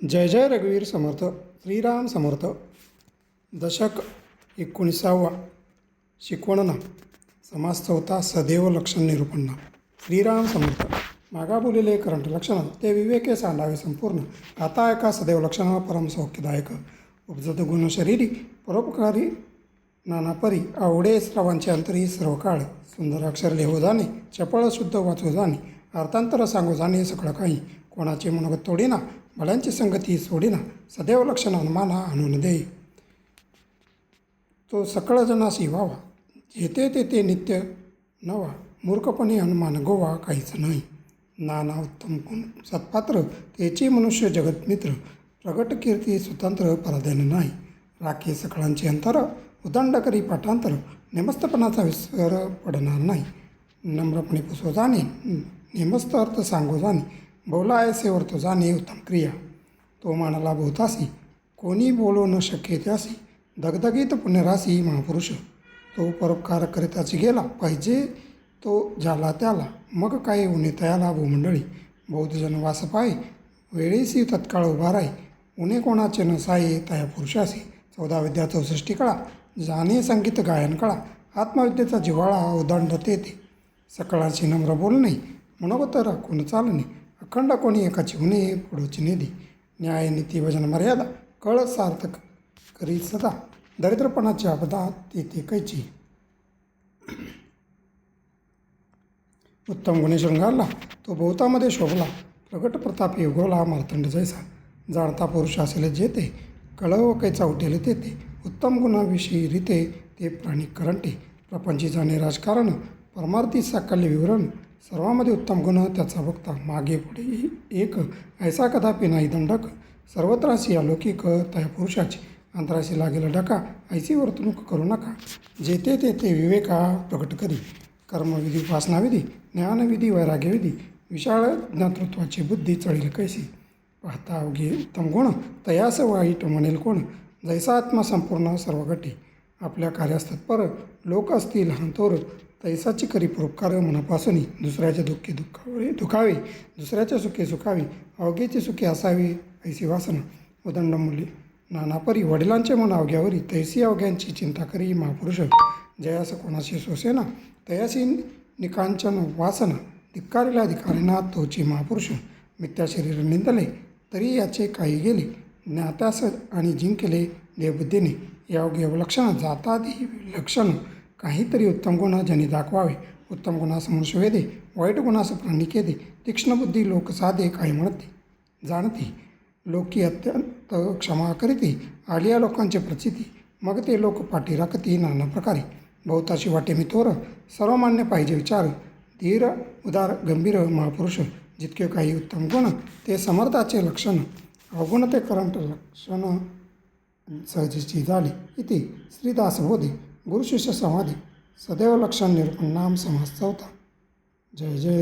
जय जय रघुवीर समर्थ. श्रीराम समर्थ. दशक 19. शिकवणना. समास 4. सदैव लक्षण निरूपणना. श्रीराम समर्थ. मागा बोलिले करंट लक्षण ते विवेके सांडावे संपूर्ण. आता ऐका सदैव लक्षण परम सौख्यदायक. उपजत गुण शरीरी परोपकारी नानापरी आवडे श्रवांचे अंतरी सर्व काळ. सुंदर अक्षर लिहो जाणे चपळ शुद्ध वाचू जाणे. अर्थांतर सांगू जाणे सकळ काही. कोणाचे मनोगत तोडीना भल्यांची संगती सोडीना. सदैव लक्षण अनुमाना आणून देई. तो सकळ जनासी व्हावा जेथे तेथे नित्य नवा. मूर्खपणे अनुमान गोवा काहीच नाही. नाना उत्तम गुण सत्पात्र तेची मनुष्य जगत मित्र. प्रगट कीर्ती स्वतंत्र पराधीन नाही. राखे सकळांचे अंतर उदंड करी पाठांतर. नेमस्तपणाचा विसर पडणार नाही. नम्रपणे पुसो जाणे नेमस्त अर्थ सांगो जाणे. बोला ऐसे वर्तो जाणे उत्तम क्रिया. तो मानला बहुतासी कोणी बोलू न शक्य त्यासी. दगदगीत पुण्यरासी महापुरुष. तो परोपकार करिताची गेला पाहिजे तो झाला त्याला. मग काय उणे तयाला भूमंडळी. बौद्धजन वास पाय वेळेसी तत्काळ उभा राही. उणे कोणाचे न साये तया पुरुषासी. 14 विद्या 64 कळा जाणे संगीत गायन कळा. आत्मविद्येचा जिव्हाळा उदंड तेथे. सकळाची नम्र बोलणे मनोगत राखून चालणे. अखंड कोणी एकाची उणे पुढची निधी. न्याय नीती भजन मर्यादा कळ सार्थक करी सदा. दरिद्रपणाची आपदा तेथे कैची. उत्तम गुणे शृंगारला तो बहुतामध्ये शोभला. प्रगट प्रतापी उगवला मार्तंड जैसा. जाणता पुरुष असेल जेथे कळव कैचा उठेल तेथे. उत्तम गुणाविषयी रीते ते प्राणी करंटे. प्रपंची जाणे राजकारण परमार्थी साकल्य विवरण. सर्वामध्ये उत्तम गुण त्याचा बघता मागे पुढे एक. ऐसा कदापि नाही दंडक. सर्वत्राशी अलौकिक त्या पुरुषाची. अंतराशी लागेल डका ऐसी वर्तणूक करू नका. जेथे तेथे विवेका प्रगट करी. कर्मविधी उपासनाविधी ज्ञानविधी वैराग्यविधी. विशाळ ज्ञातृत्वाची बुद्धी चढील कैसी. पाहता अवघे उत्तम गुण तयास वाईट म्हणेल कोण. जैसा आत्मा संपूर्ण सर्व गटी. आपल्या कार्यास तत्पर लोक असतील लहान थोर. तैसाची करी परोपकार मनापासून. दुसऱ्याचे दुःखी दुखावे दुसऱ्याचे सुखे सुखावे. अवघेची सुखे असावी ऐसी वासना. उदंड मुले नानापरी वडिलांचे मन अवघ्यावरी. तैसी अवघ्यांची चिंता करी महापुरुष. जयास कोणाशी सोसेना तयासी निकांचन वासना. धिक्कारीला अधिकारीना तोची महापुरुष. मिथ्या शरीर निंदले तरी याचे काही गेले. ज्ञात्यास आणि जिंकले देवबुद्धीने. या अवघे अवलक्षण जातादी लक्षण. काहीतरी उत्तम गुण जनी दाखवावे. उत्तम गुणास मनुष्य वेदे वाईट गुणास प्राणी केदे. तीक्ष्ण बुद्धी लोक साधे काही म्हणते जाणती. लोकी अत्यंत क्षमा करीती. आलिया लोकांचे प्रचिती. मग ते लोक पाठी राखती नाना प्रकारे. बहुताशी वाटे मी थोर सर्वमान्य पाहिजे विचार. धीर उदार गंभीर महापुरुष. जितके काही उत्तम गुण ते समर्थाचे लक्षण. अवगुण ते करंट लक्षण सहजीची झाली. इथे श्रीदासबोधे गुरुशिष्य संवादे. सदैव लक्षण निरूपण नाम समास 4. जय जय